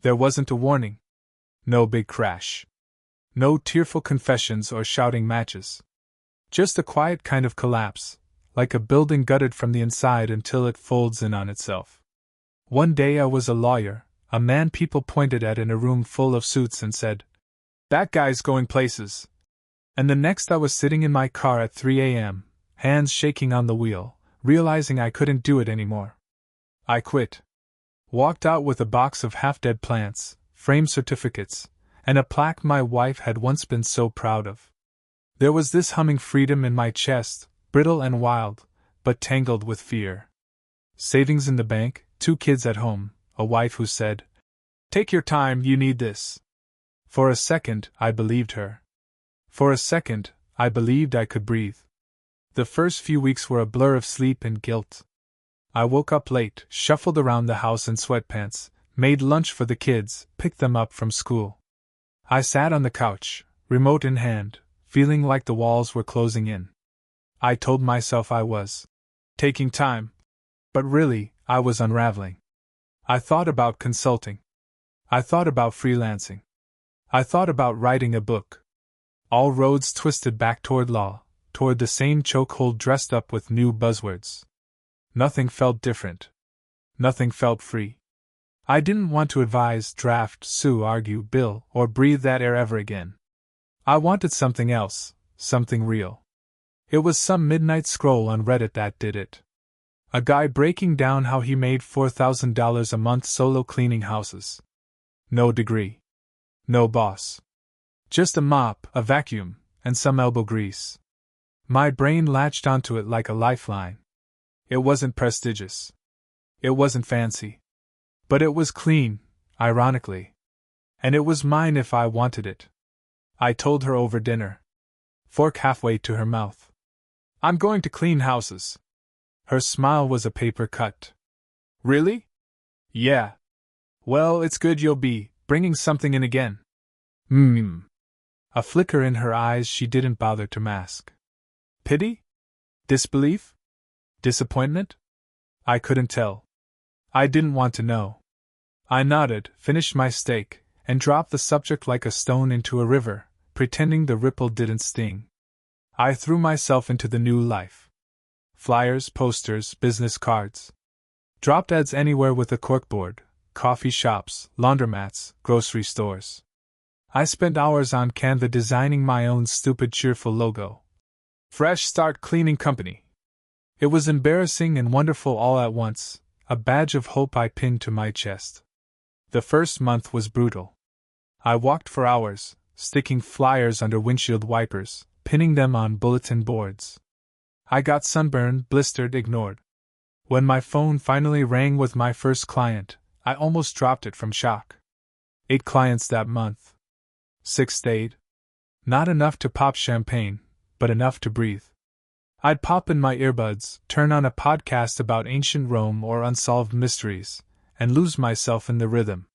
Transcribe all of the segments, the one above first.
There wasn't a warning. No big crash. No tearful confessions or shouting matches. Just a quiet kind of collapse, like a building gutted from the inside until it folds in on itself. One day I was a lawyer, a man people pointed at in a room full of suits and said, "That guy's going places." And the next I was sitting in my car at 3 a.m., hands shaking on the wheel, realizing I couldn't do it anymore. I quit. Walked out with a box of half-dead plants, framed certificates, and a plaque my wife had once been so proud of. There was this humming freedom in my chest, brittle and wild, but tangled with fear. Savings in the bank, 2 kids at home, a wife who said, "Take your time, you need this." For a second, I believed her. For a second, I believed I could breathe. The first few weeks were a blur of sleep and guilt. I woke up late, shuffled around the house in sweatpants, made lunch for the kids, picked them up from school. I sat on the couch, remote in hand, feeling like the walls were closing in. I told myself I was taking time, but really, I was unraveling. I thought about consulting. I thought about freelancing. I thought about writing a book. All roads twisted back toward law, toward the same chokehold dressed up with new buzzwords. Nothing felt different. Nothing felt free. I didn't want to advise, draft, sue, argue, bill, or breathe that air ever again. I wanted something else, something real. It was some midnight scroll on Reddit that did it. A guy breaking down how he made $4,000 a month solo cleaning houses. No degree. No boss. Just a mop, a vacuum, and some elbow grease. My brain latched onto it like a lifeline. It wasn't prestigious. It wasn't fancy. But it was clean, ironically. And it was mine if I wanted it. I told her over dinner. Fork halfway to her mouth. "I'm going to clean houses." Her smile was a paper cut. "Really?" "Yeah." "Well, it's good you'll be bringing something in again." A flicker in her eyes she didn't bother to mask. Pity? Disbelief? Disappointment? I couldn't tell. I didn't want to know. I nodded, finished my steak, and dropped the subject like a stone into a river, pretending the ripple didn't sting. I threw myself into the new life. Flyers, posters, business cards. Dropped ads anywhere with a corkboard, coffee shops, laundromats, grocery stores. I spent hours on Canva designing my own stupid cheerful logo. Fresh Start Cleaning Company. It was embarrassing and wonderful all at once, a badge of hope I pinned to my chest. The first month was brutal. I walked for hours, sticking flyers under windshield wipers, pinning them on bulletin boards. I got sunburned, blistered, ignored. When my phone finally rang with my first client, I almost dropped it from shock. 8 clients that month. 6 stayed. Not enough to pop champagne, but enough to breathe. I'd pop in my earbuds, turn on a podcast about ancient Rome or unsolved mysteries, and lose myself in the rhythm.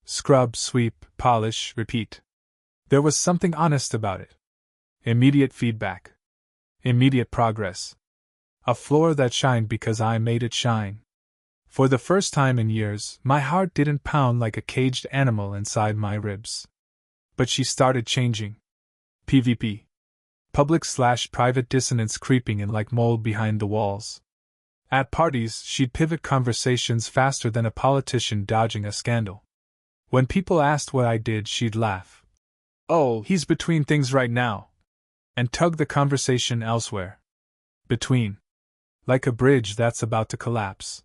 Scrub, sweep, polish, repeat. There was something honest about it. Immediate feedback. Immediate progress. A floor that shined because I made it shine. For the first time in years, my heart didn't pound like a caged animal inside my ribs. But she started changing. PvP. Public/private dissonance creeping in like mold behind the walls. At parties, she'd pivot conversations faster than a politician dodging a scandal. When people asked what I did, she'd laugh. "Oh, he's between things right now," and tug the conversation elsewhere. Between. Like a bridge that's about to collapse.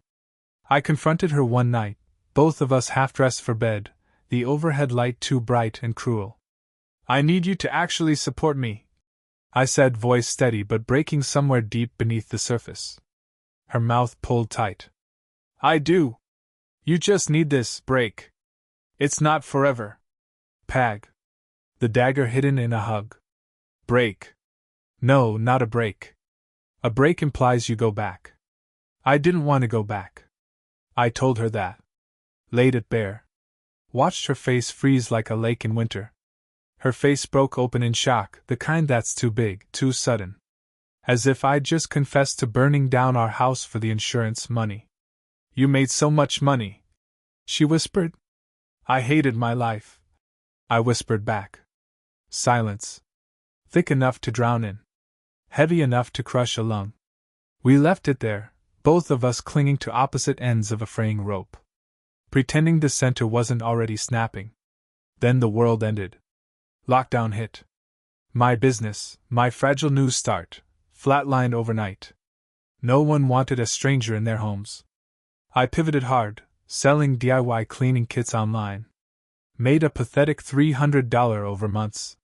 I confronted her one night, both of us half-dressed for bed, the overhead light too bright and cruel. "I need you to actually support me," I said, voice steady but breaking somewhere deep beneath the surface. Her mouth pulled tight. "I do. You just need this break. It's not forever." Pag. The dagger hidden in a hug. Break. No, not a break. A break implies you go back. I didn't want to go back. I told her that. Laid it bare. Watched her face freeze like a lake in winter. Her face broke open in shock, the kind that's too big, too sudden. As if I'd just confessed to burning down our house for the insurance money. "You made so much money," she whispered. I hated my life. I whispered back. Silence. Thick enough to drown in. Heavy enough to crush a lung. We left it there, both of us clinging to opposite ends of a fraying rope. Pretending the center wasn't already snapping. Then the world ended. Lockdown hit. My business, my fragile new start, flatlined overnight. No one wanted a stranger in their homes. I pivoted hard, selling DIY cleaning kits online. Made a pathetic $300 over months.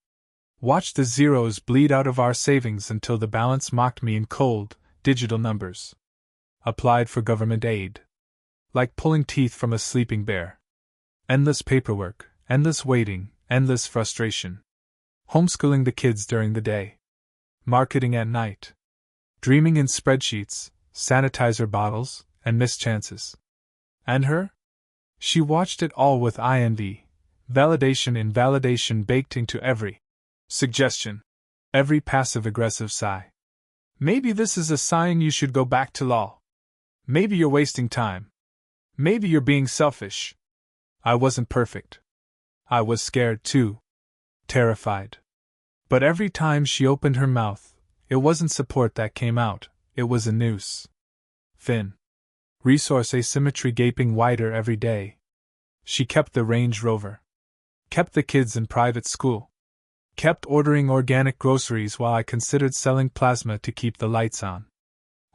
Watched the zeros bleed out of our savings until the balance mocked me in cold, digital numbers. Applied for government aid. Like pulling teeth from a sleeping bear. Endless paperwork, endless waiting, endless frustration. Homeschooling the kids during the day. Marketing at night. Dreaming in spreadsheets, sanitizer bottles, and missed chances. And her? She watched it all with envy. Validation invalidation baked into every suggestion. Every passive-aggressive sigh. Maybe this is a sign you should go back to law. Maybe you're wasting time. Maybe you're being selfish. I wasn't perfect. I was scared too. Terrified. But every time she opened her mouth, it wasn't support that came out, it was a noose. Thin. Resource asymmetry gaping wider every day. She kept the Range Rover. Kept the kids in private school. Kept ordering organic groceries while I considered selling plasma to keep the lights on.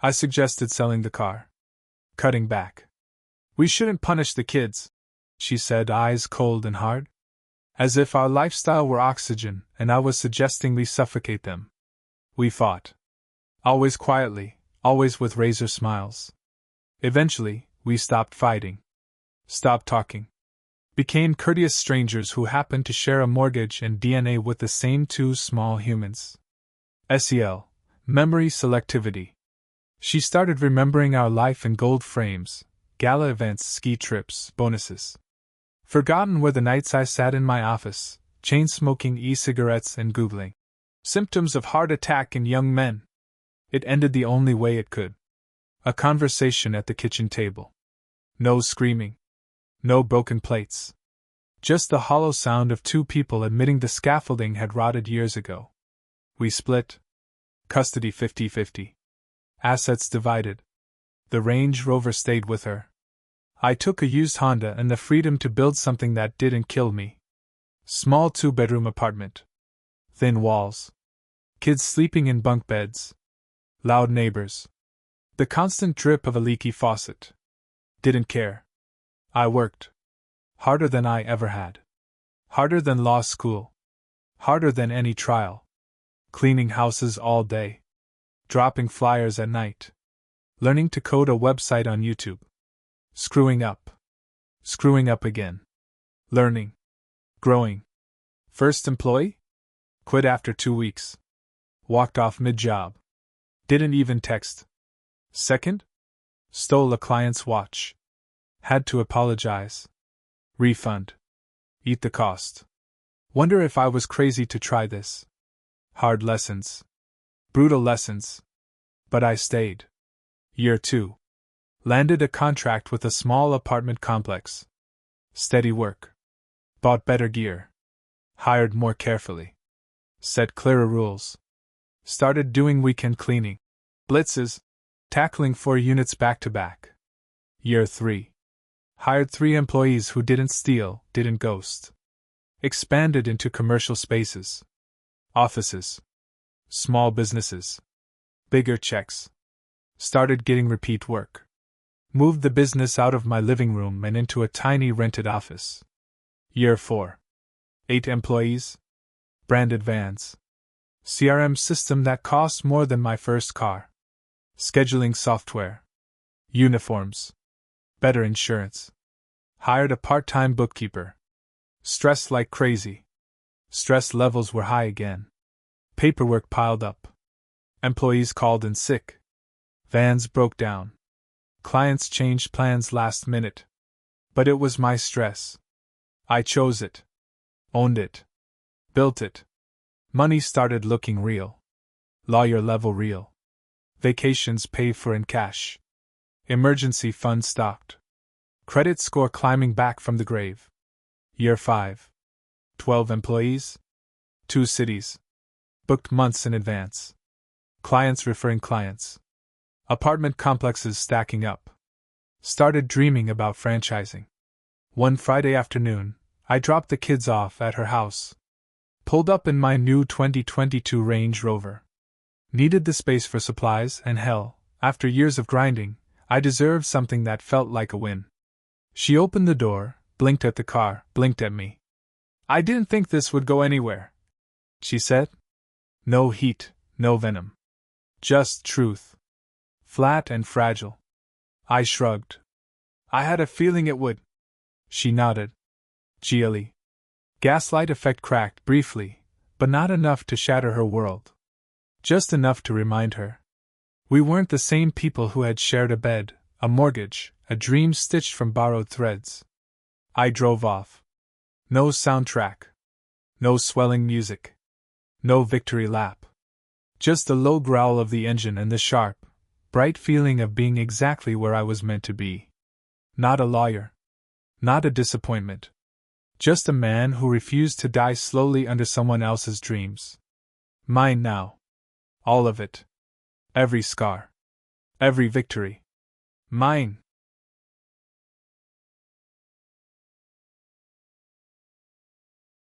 I suggested selling the car. Cutting back. We shouldn't punish the kids, she said, eyes cold and hard. As if our lifestyle were oxygen and I was suggesting we suffocate them. We fought. Always quietly, always with razor smiles. Eventually, we stopped fighting. Stopped talking. Became courteous strangers who happened to share a mortgage and DNA with the same two small humans. SEL. Memory selectivity. She started remembering our life in gold frames, gala events, ski trips, bonuses. Forgotten were the nights I sat in my office, chain-smoking e-cigarettes and Googling symptoms of heart attack in young men. It ended the only way it could. A conversation at the kitchen table. No screaming. No broken plates. Just the hollow sound of two people admitting the scaffolding had rotted years ago. We split. Custody 50-50. Assets divided. The Range Rover stayed with her. I took a used Honda and the freedom to build something that didn't kill me. Small 2-bedroom apartment. Thin walls. Kids sleeping in bunk beds. Loud neighbors. The constant drip of a leaky faucet. Didn't care. I worked. Harder than I ever had. Harder than law school. Harder than any trial. Cleaning houses all day. Dropping flyers at night. Learning to code a website on YouTube. Screwing up. Screwing up again. Learning. Growing. First employee? Quit after 2 weeks. Walked off mid-job. Didn't even text. Second? Stole a client's watch. Had to apologize. Refund. Eat the cost. Wonder if I was crazy to try this. Hard lessons. Brutal lessons. But I stayed. Year 2. Landed a contract with a small apartment complex. Steady work. Bought better gear. Hired more carefully. Set clearer rules. Started doing weekend cleaning. Blitzes. Tackling 4 units back to back. Year 3. Hired 3 employees who didn't steal, didn't ghost. Expanded into commercial spaces. Offices. Small businesses. Bigger checks. Started getting repeat work. Moved the business out of my living room and into a tiny rented office. Year 4. 8 employees. Branded vans. CRM system that cost more than my first car. Scheduling software. Uniforms. Better insurance. Hired a part-time bookkeeper. Stressed like crazy. Stress levels were high again. Paperwork piled up. Employees called in sick. Vans broke down. Clients changed plans last minute. But it was my stress. I chose it. Owned it. Built it. Money started looking real. Lawyer level real. Vacations paid for in cash. Emergency fund stocked. Credit score climbing back from the grave. Year 5. 12 employees. 2 cities. Booked months in advance. Clients referring clients. Apartment complexes stacking up. Started dreaming about franchising. One Friday afternoon, I dropped the kids off at her house. Pulled up in my new 2022 Range Rover. Needed the space for supplies, and hell, after years of grinding, I deserved something that felt like a win. She opened the door, blinked at the car, blinked at me. "I didn't think this would go anywhere," she said. No heat, no venom. Just truth. Flat and fragile. I shrugged. "I had a feeling it would." She nodded. GLE. Gaslight effect cracked briefly, but not enough to shatter her world. Just enough to remind her. We weren't the same people who had shared a bed, a mortgage, a dream stitched from borrowed threads. I drove off. No soundtrack. No swelling music. No victory lap. Just the low growl of the engine and the sharp, bright feeling of being exactly where I was meant to be. Not a lawyer. Not a disappointment. Just a man who refused to die slowly under someone else's dreams. Mine now. All of it. Every scar. Every victory. Mine.